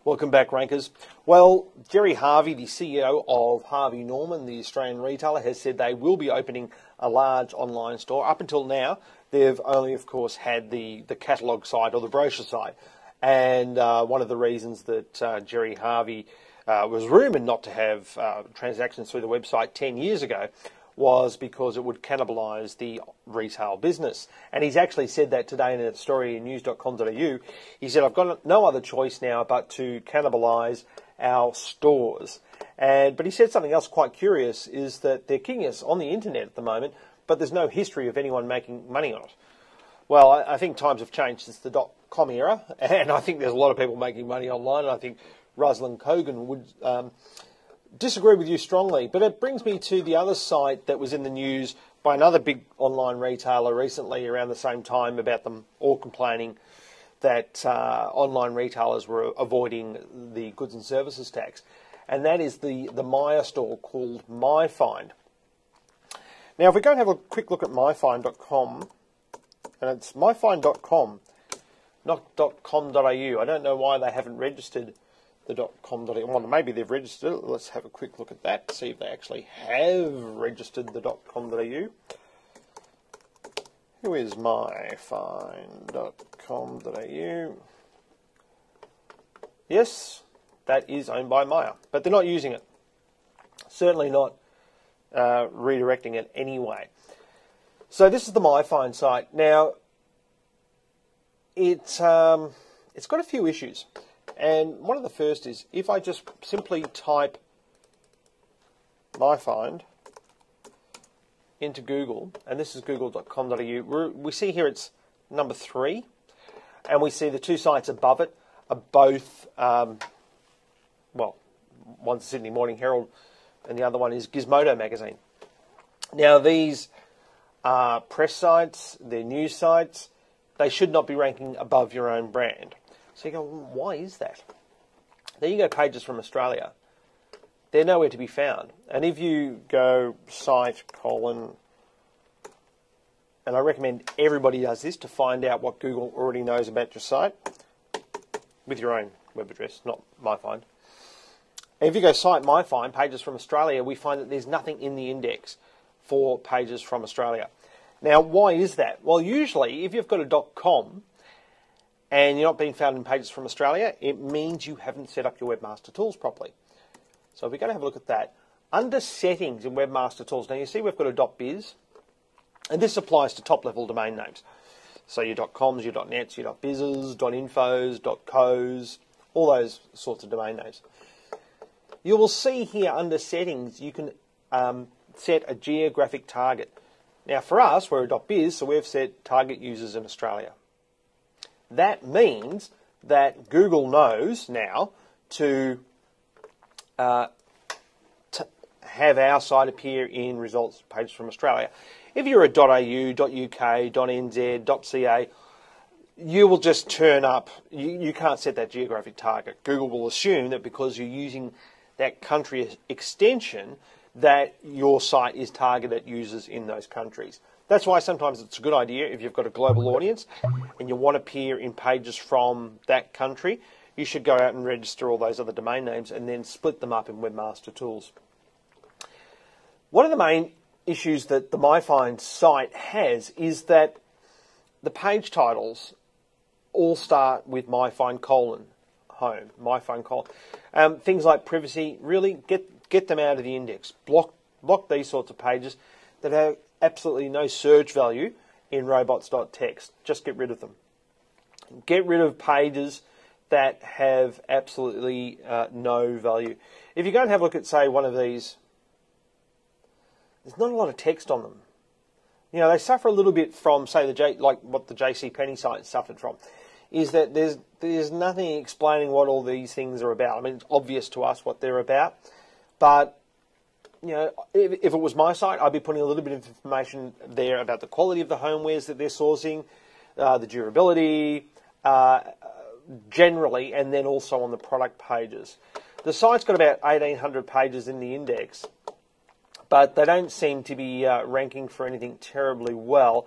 Welcome back, Rankers. Well, Gerry Harvey, the CEO of Harvey Norman, the Australian retailer, has said they will be opening a large online store. Up until now, they've only, of course, had the catalogue side or the brochure side. And one of the reasons that Gerry Harvey was rumoured not to have transactions through the website 10 years ago was because it would cannibalise the retail business. And he's actually said that today in a story in news.com.au. He said, I've got no other choice now but to cannibalise our stores. But he said something else quite curious, is that they're kicking us on the internet at the moment, but there's no history of anyone making money on it. Well, I think times have changed since the .com era, and I think there's a lot of people making money online, and I think Ruslan Kogan would disagree with you strongly. But it brings me to the other site that was in the news by another big online retailer recently around the same time, about them all complaining that online retailers were avoiding the goods and services tax. And that is the Myer store called MyFind. Now, if we go and have a quick look at myfind.com, and it's myfind.com, not .com.au. I don't know why they haven't registered the .com.au. Well, maybe they've registered it. Let's have a quick look at that, see if they actually have registered the .com.au. Who is myfind.com.au? Yes, that is owned by Myer, but they're not using it. Certainly not redirecting it anyway. So this is the MyFind site. Now, it's got a few issues. And one of the first is, if I just simply type MyFind into Google, and this is google.com.au, we see here it's number 3, and we see the two sites above it are both, well, one's the Sydney Morning Herald and the other one is Gizmodo magazine. Now, these are press sites, they're news sites, they should not be ranking above your own brand. So you go, why is that? Then you go pages from Australia. They're nowhere to be found. And if you go site : and I recommend everybody does this to find out what Google already knows about your site with your own web address, not MyFind. And if you go site MyFind, pages from Australia, we find that there's nothing in the index for pages from Australia. Now, why is that? Well, usually, if you've got a .com, and you're not being found in pages from Australia, it means you haven't set up your Webmaster Tools properly. So if we're going to have a look at that, under settings in Webmaster Tools, now you see we've got a .biz, and this applies to top-level domain names. So your .coms, your .nets, your .bizes, .infos, .cos, all those sorts of domain names. You will see here under settings, you can set a geographic target. Now for us, we're a .biz, so we've set target users in Australia. That means that Google knows now to have our site appear in results pages from Australia. If you're a .au, .uk, .nz, .ca, you will just turn up. You can't set that geographic target. Google will assume that because you're using that country extension, that your site is targeted at users in those countries. That's why sometimes it's a good idea, if you've got a global audience and you want to appear in pages from that country, you should go out and register all those other domain names and then split them up in Webmaster Tools. One of the main issues that the MyFind site has is that the page titles all start with MyFind : home, MyFind : things like privacy, really get them out of the index. Block these sorts of pages that have absolutely no search value in robots.txt. Just get rid of them. Get rid of pages that have absolutely no value. If you go and have a look at, say, one of these, there's not a lot of text on them. You know, they suffer a little bit from, say, like what the JCPenney site suffered from, is that there's nothing explaining what all these things are about. I mean, it's obvious to us what they're about, but you know, if it was my site, I'd be putting a little bit of information there about the quality of the homewares that they're sourcing, the durability, generally, and then also on the product pages. The site's got about 1,800 pages in the index, but they don't seem to be ranking for anything terribly well.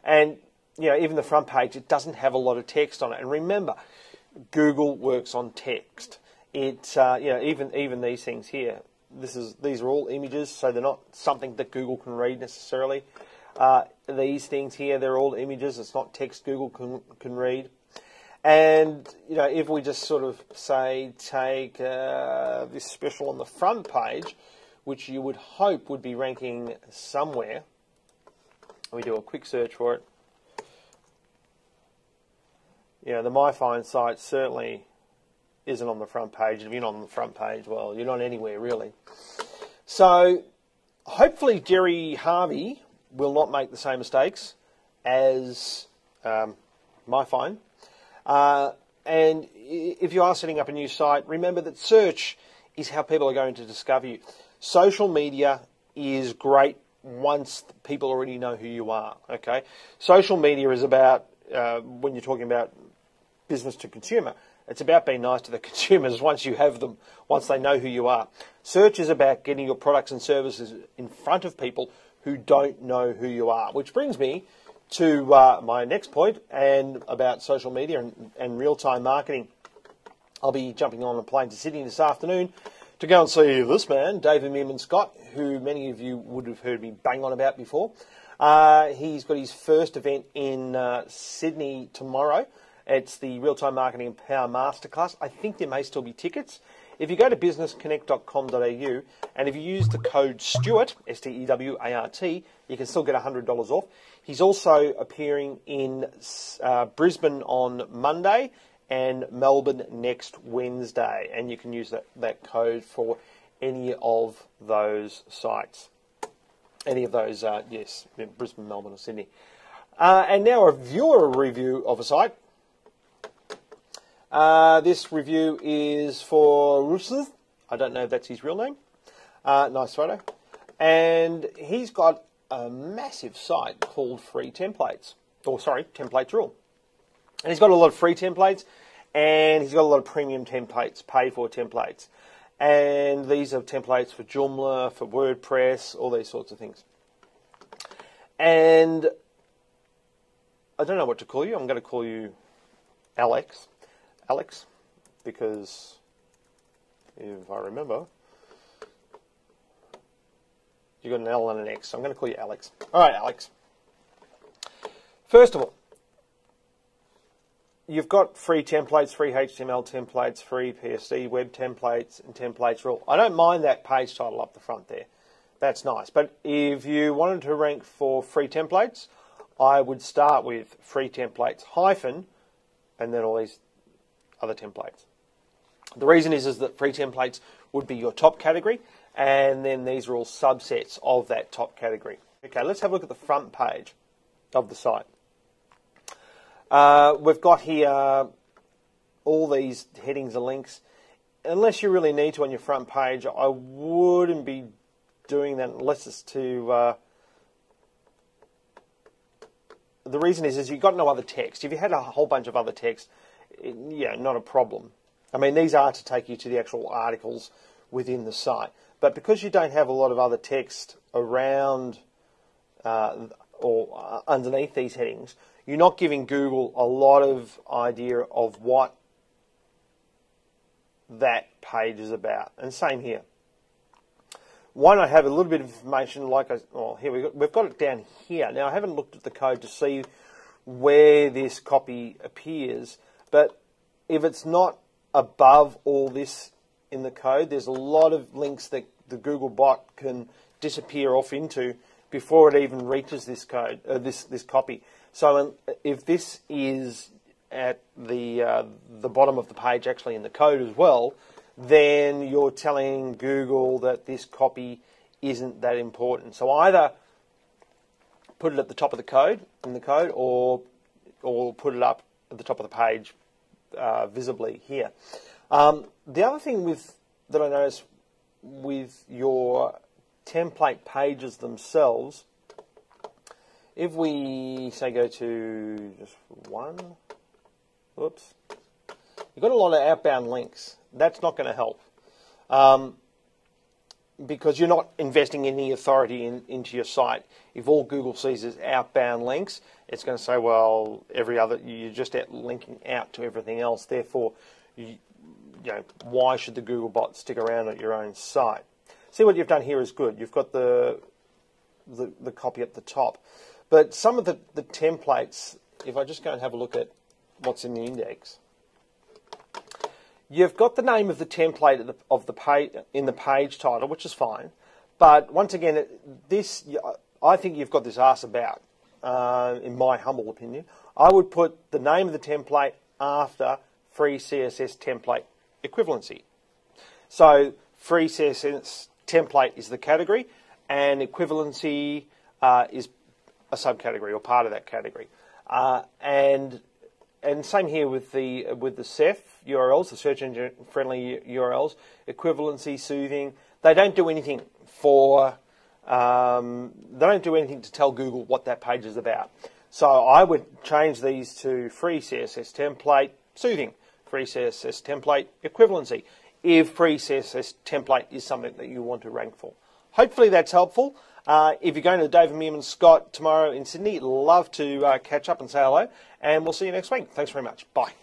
And you know, even the front page, it doesn't have a lot of text on it. And remember, Google works on text. It even these things here. These are all images, so they're not something that Google can read necessarily. These things here, they're all images. It's not text Google can read. And if we just sort of say take this special on the front page, which you would hope would be ranking somewhere. We do a quick search for it. The MyFind site certainly isn't on the front page. If you're not on the front page, well, you're not anywhere really. So hopefully Gerry Harvey will not make the same mistakes as MyFind. And if you are setting up a new site, remember that search is how people are going to discover you. Social media is great once people already know who you are. Okay, social media is about when you're talking about business to consumer. It's about being nice to the consumers once you have them, once they know who you are. Search is about getting your products and services in front of people who don't know who you are, which brings me to my next point and about social media and real-time marketing. I'll be jumping on a plane to Sydney this afternoon to go and see this man, David Meerman Scott, who many of you would have heard me bang on about before. He's got his first event in Sydney tomorrow. It's the Real-Time Marketing and Power Masterclass. I think there may still be tickets. If you go to businessconnect.com.au and if you use the code Stewart, S-T-E-W-A-R-T, you can still get $100 off. He's also appearing in Brisbane on Monday and Melbourne next Wednesday. And you can use that code for any of those sites. Any of those, yes, Brisbane, Melbourne or Sydney. And now a viewer review of a site. This review is for Ruslan. I don't know if that's his real name. Nice photo. And he's got a massive site called Free Templates. Templates Rule. And he's got a lot of free templates and he's got a lot of premium templates, pay-for templates. And these are templates for Joomla, for WordPress, all these sorts of things. And I don't know what to call you. I'm going to call you Alex, because if I remember, you got an L and an X, so I'm going to call you Alex. All right, Alex. First of all, you've got free templates, free HTML templates, free PSD web templates, and templates rule. I don't mind that page title up the front there. That's nice. But if you wanted to rank for free templates, I would start with free templates hyphen, and then all these other templates. The reason is that free templates would be your top category, and then these are all subsets of that top category. Okay, let's have a look at the front page of the site. We've got here all these headings and links. Unless you really need to on your front page, I wouldn't be doing that unless it's to... the reason is you've got no other text. If you had a whole bunch of other text, yeah, not a problem. I mean, these are to take you to the actual articles within the site. But because you don't have a lot of other text around or underneath these headings, you're not giving Google a lot of idea of what that page is about. And same here. Why not have a little bit of information we've got it down here. Now, I haven't looked at the code to see where this copy appears, but if it's not above all this in the code, there's a lot of links that the Google bot can disappear off into before it even reaches this code, this copy. So if this is at the bottom of the page, actually in the code as well, then you're telling Google that this copy isn't that important. So either put it at the top of the code, or put it up at the top of the page visibly here. The other thing that I noticed with your template pages themselves, if we say go to just one, whoops, you've got a lot of outbound links. That's not going to help. because you're not investing any authority into your site. If all Google sees is outbound links, it's going to say, well, you're just linking out to everything else. Therefore, why should the Google bot stick around at your own site? See, what you've done here is good. You've got the copy at the top. But some of the templates, if I just go and have a look at what's in the index, you've got the name of the template of the page in the page title, which is fine. But once again, I think you've got this arse about, in my humble opinion. I would put the name of the template after free CSS template equivalency. So free CSS template is the category, and equivalency is a subcategory or part of that category. And same here with the SEF URLs, the search engine friendly URLs, equivalency, soothing. They don't do anything to tell Google what that page is about. So I would change these to free CSS template, soothing, free CSS template, equivalency, if free CSS template is something that you want to rank for. Hopefully that's helpful. If you're going to the David Meerman Scott tomorrow in Sydney, love to catch up and say hello, and we'll see you next week. Thanks very much. Bye.